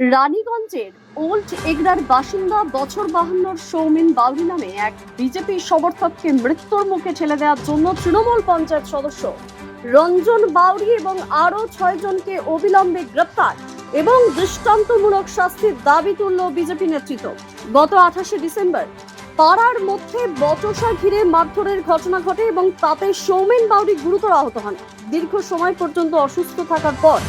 রানীগঞ্জের old এগরার বাসিন্দা বছর 52 সৌমিন বাউরি নামে এক বিজেপি সমর্থককে মৃত্যুর মুখে ঠেলে দেওয়ার জন্য তৃণমূল পঞ্চায়েত সদস্য রঞ্জন বাউরি এবং আরো 6 জনকে অবিলম্বে গ্রেপ্তার এবং দৃষ্টান্তমূলক শাস্তির দাবি তুলল বিজেপি নেতৃত্ব। গত 28 ডিসেম্বর পাড়ার মধ্যে বচসা ঘিরে মারধরের ঘটনা ঘটে এবং তাতে সৌমিন বাউরি গুরুতর আহত হন। দীর্ঘ সময় পর্যন্ত অসুস্থ থাকার পর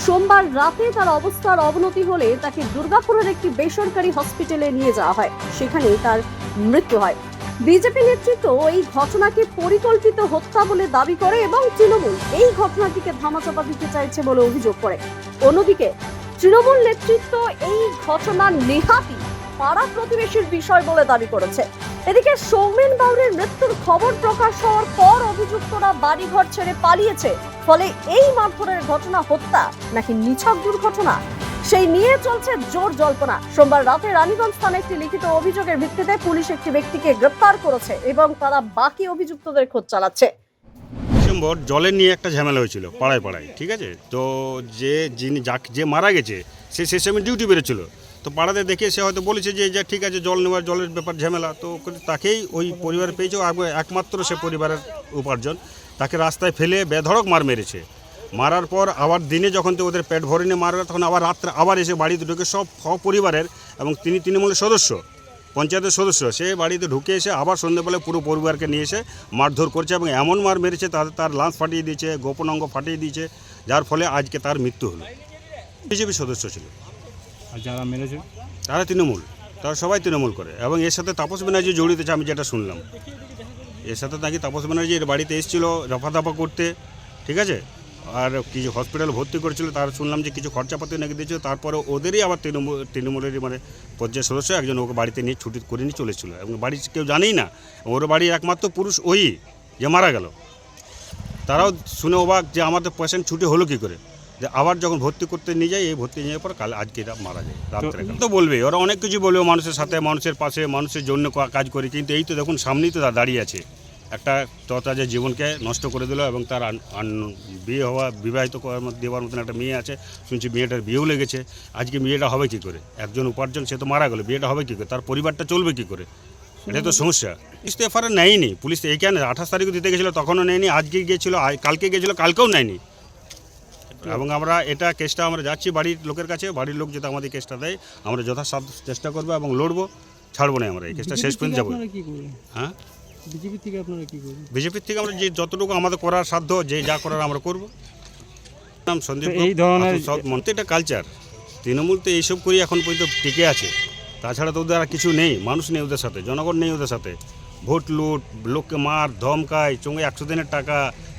সোমবার রাতে তার অবস্থার অবনতি হলে তাকে দুর্গাপুরের একটি বেসরকারি হসপিটালে নিয়ে যাওয়া হয়। সেখানে তার মৃত্যু হয়। বিজেপি নেতৃত্ব এই ঘটনাকে পরিকল্পিত হত্যা বলে দাবি করে এবং তৃণমূল এই ঘটনাটিকে ধামাচাপা দিতে চাইছে বলে অভিযোগ করে। অন্যদিকে তৃণমূল নেতৃত্ব এই ঘটনা নেহাতি পাড়া প্রতিবেশীর বিষয় বলে দাবি করেছে। এদিকে সৌমিন বাউরির মৃত্যুর খবর প্রকাশ হওয়ার পর অভিযুক্তরা বাড়িঘর ছেড়ে পালিয়েছে। ফলে এই মারধরের ঘটনা হত্যা নাকি নিছক দুর্ঘটনা সেই নিয়ে চলছে জোর জল্পনা। সোমবার রাতে রানীগঞ্জ থানায় একটি লিখিত অভিযোগের ভিত্তিতে পুলিশ একটি ব্যক্তিকে গ্রেপ্তার করেছে এবং তারা বাকি অভিযুক্তদের খোঁজ চালাচ্ছে। ডিসেম্বর জলের নিয়ে একটা ঝামেলা হয়েছিল পাড়ায় পাড়ায়, ঠিক আছে। তো যে মারা গেছে সে সেই সময় ডিউটি বেরোচ্ছিল, তো পাড়াতে দেখে সে হয়তো বলেছে যে ঠিক আছে জল নেওয়ার জলের ব্যাপার ঝামেলা, তো তাকেই ওই পরিবার পেয়েছে। একমাত্র সে পরিবারের উপার্জন, তাকে রাস্তায় ফেলে বেধড়ক মেরেছে। মারার পর আবার দিনে যখন তো ওদের পেট ভরে নিয়ে মারবে, তখন আবার রাত্রে আবার এসে বাড়িতে ঢুকে সব পরিবারের এবং তিনি তৃণমূলের সদস্য, পঞ্চায়েতের সদস্য, সে বাড়িতে ঢুকে এসে আবার সন্ধ্যেবেলায় পুরো পরিবারকে নিয়ে এসে মারধর করছে এবং এমন মার মেরেছে তার লাঞ্চ ফাটিয়ে দিয়েছে, গোপন অঙ্গ ফাটিয়ে দিয়েছে, যার ফলে আজকে তার মৃত্যু হলো। বিজেপি সদস্য ছিল। আর যারা মেরেছে তারা তৃণমূল, তারা সবাই তৃণমূল করে এবং এর সাথে তাপস ব্যানার্জি জড়িত আছে, আমি যেটা শুনলাম। এর সাথে নাকি তাপস ব্যানার্জি এর বাড়িতে এসেছিলো রফাদফা করতে, ঠিক আছে। আর কিছু হসপিটালে ভর্তি করেছিল, তার শুনলাম যে কিছু খরচাপাতি নাকি দিয়েছিল। তারপরে ওদেরই আবার তৃণমূলেরই পর্যায়ের সদস্য একজন ওকে বাড়িতে নিয়ে ছুটি করে নিয়ে চলেছিল এবং বাড়ির কেউ জানেই না। ওর বাড়ির একমাত্র পুরুষ ওই যে মারা গেল। তারাও শুনে অবাক যে আমাদের পেশেন্ট ছুটি হলো কী করে। যে আবার যখন ভর্তি করতে নিয়ে যায়, এই ভর্তি নিয়ে যাওয়ার পর কাল আজকে এরা মারা যায় রাত্রে। তো বলবে ওরা অনেক কিছু বলবে, মানুষের সাথে, মানুষের পাশে, মানুষের জন্য কাজ করি, কিন্তু এই তো দেখুন সামনেই তো দাঁড়িয়ে আছে একটা তরতাজা জীবনকে নষ্ট করে দিল এবং তার বিবাহিত দেওয়ার মতন একটা মেয়ে আছে, শুনছি মেয়েটার বিয়েও লেগেছে। আজকে বিয়েটা হবে কী করে? একজন উপার্জন, সে তো মারা গেল, বিয়েটা হবে কী করে? তার পরিবারটা চলবে কী করে? এটা তো সমস্যা। পুলিশ তো এফআইআর নেয়নি, পুলিশ তো এইখানে 28 তারিখও দিতে গেছিলো, তখনও নেয়নি। আজকে গিয়েছিলো, কালকে গিয়েছিলো, কালকেও নেয়নি। এবং আমরা এটা কেসটা আমরা যাচ্ছি বাড়ির লোকের কাছে, বাড়ির লোক যদি আমাদের কেসটা দেয় আমরা যথাসাধ্য চেষ্টা করবো এবং লড়বো, ছাড়বো না। আমরা এই কেসটা শেষ পর্যন্ত যাবো। হ্যাঁ, বিজেপির থেকে আমরা যে যতটুকু আমাদের করার সাধ্য, যে যা করার আমরা করবো। নাম সন্দীপ। এই ধরনের মন্ত্রী এটা কালচার, তৃণমূল তো এইসব করি এখন পর্যন্ত টিকে আছে। তাছাড়া তো ওদের আর কিছু নেই, মানুষ নেই ওদের সাথে, জনগণ নেই ওদের সাথে। ভোট লুট, লোককে মার ধমকায়, চোঙে 100 দিনের টাকা,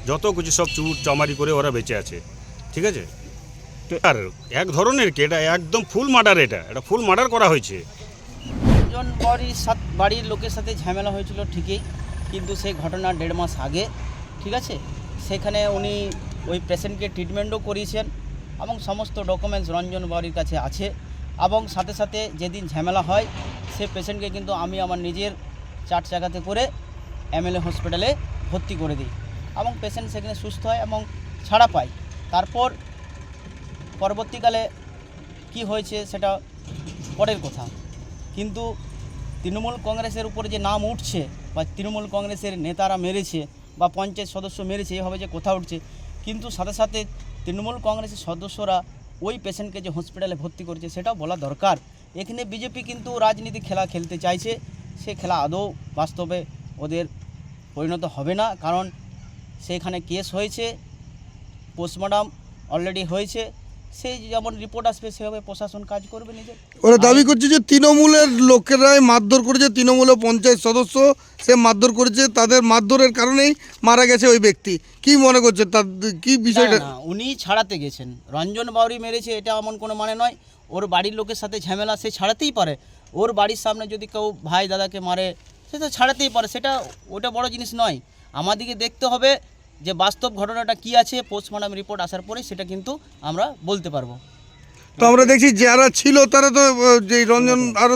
যত কিছু সব চুর চামারি করে ওরা বেঁচে আছে, ঠিক আছে। আর এক ধরনের কি এটা একদম ফুল মার্ডার, এটা ফুল মার্ডার করা হয়েছে। একজন বাড়ির লোকের সাথে ঝামেলা হয়েছিল ঠিকই, কিন্তু সেই ঘটনা 1.5 মাস আগে, ঠিক আছে। সেখানে উনি ওই পেশেন্টকে ট্রিটমেন্টও করিয়েছেন এবং সমস্ত ডকুমেন্টস রঞ্জন বাউরির কাছে আছে। এবং সাথে সাথে যেদিন ঝামেলা হয় সে পেশেন্টকে কিন্তু আমি আমার নিজের 4 চাকাতে করে এমএলএ হসপিটালে ভর্তি করে দিই এবং পেশেন্ট সেখানে সুস্থ হয় এবং ছাড়া পায়। তারপর পরবর্তীকালে কি হয়েছে সেটা পরের কথা, কিন্তু তৃণমূল কংগ্রেসের উপরে যে নাম উঠছে বা তৃণমূল কংগ্রেসের নেতারা মেরেছে বা পঞ্চায়েত সদস্য মেরেছে, এভাবে যে কথা উঠছে, কিন্তু সাথে সাথে তৃণমূল কংগ্রেসের সদস্যরা ওই পেশেন্টকে যে হসপিটালে ভর্তি করেছে সেটাও বলা দরকার। এখানে বিজেপি কিন্তু রাজনীতি খেলা খেলতে চাইছে, সে খেলা আদৌ বাস্তবে ওদের পরিণত হবে না। কারণ সেখানে কেস হয়েছে, পোস্টমর্টম অলরেডি হয়েছে, সেই যেমন রিপোর্ট আসবে সেভাবে প্রশাসন কাজ করবে নিজে। ওরা দাবি করছে যে তৃণমূলের লোকেরাই মারধর করেছে, তৃণমূলের পঞ্চায়েত সদস্য সে মারধর করেছে, তাদের মারধরের কারণেই মারা গেছে ওই ব্যক্তি। কি মনে করছে, তার কি বিষয়টা? না, উনি ছাড়াতে গেছেন, রঞ্জন বাউরি মেরেছে এটা এমন কোনো মানে নয়। ওর বাড়ির লোকের সাথে ঝামেলা, সে ছাড়াতেই পারে। ওর বাড়ির সামনে যদি কেউ ভাই দাদাকে মারে সে তো ছাড়াতেই পারে, ওটা বড় জিনিস নয়। আমাদেরকে দেখতে হবে যে বাস্তব ঘটনাটা কি আছে, পোস্টমর্টম রিপোর্ট আসার পরে সেটা কিন্তু আমরা বলতে পারবো। তো আমরা দেখছি যারা ছিল তারা তো যে রঞ্জন আরও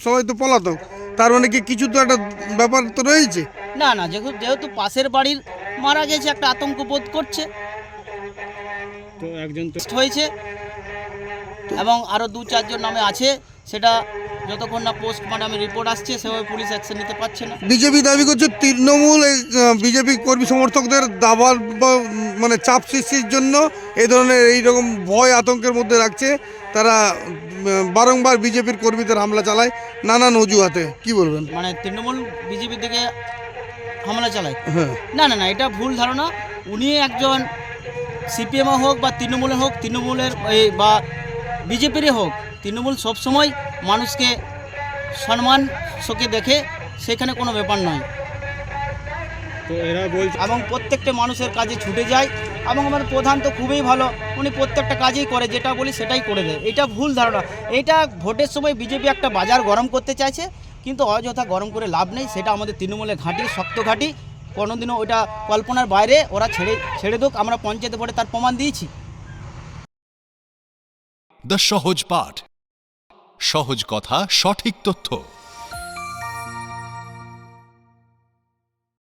সবাই তো পলাতক, তার মানে কি কিছু তো একটা ব্যাপার তো রয়েছে। না, যেহেতু পাশের বাড়ির মারা গেছে, একটা আতঙ্ক বোধ করছে। তো একজন তো হয়েছে, এবং আরও 2-4 জন নামে আছে, সেটা যতক্ষণ না পোস্টমর্টম রিপোর্ট আসছে সেভাবে পুলিশ অ্যাকশন নিতে পারছে না। বিজেপি দাবি করছে তৃণমূল বিজেপি কর্মী সমর্থকদের দাবার বা মানে চাপ সৃষ্টির জন্য এই ধরনের এইরকম ভয় আতঙ্কের মধ্যে রাখছে। তারা বারংবার বিজেপির কর্মীদের হামলা চালায় নানান অজুহাতে। কি বলবেন? মানে তৃণমূল বিজেপির দিকে হামলা চালায়? হ্যাঁ, না না না, এটা ভুল ধারণা। উনি একজন সিপিএমও হোক বা তৃণমূলের হোক, তৃণমূলের এই বা বিজেপিরই হোক, তৃণমূল সবসময় মানুষকে সম্মান চোখে দেখে, সেখানে কোনো ব্যাপার নয়। তো এরা বলছে এবং প্রত্যেকটা মানুষের কাজে ছুটে যায়, এবং আমাদের প্রধান তো খুবই ভালো, উনি প্রত্যেকটা কাজেই করে, যেটা বলি সেটাই করে দেয়। এটা ভুল ধারণা। এটা ভোটের সময় বিজেপি একটা বাজার গরম করতে চাইছে, কিন্তু অযথা গরম করে লাভ নেই। সেটা আমাদের তৃণমূলের ঘাঁটি, শক্ত ঘাঁটি, কোনোদিনও ওটা কল্পনার বাইরে। ওরা ছেড়ে দোক, আমরা পঞ্চায়েতে ভোটে তার প্রমাণ দিয়েছি। দ্য সহজ পাঠ, সহজ কথা, সঠিক তথ্য।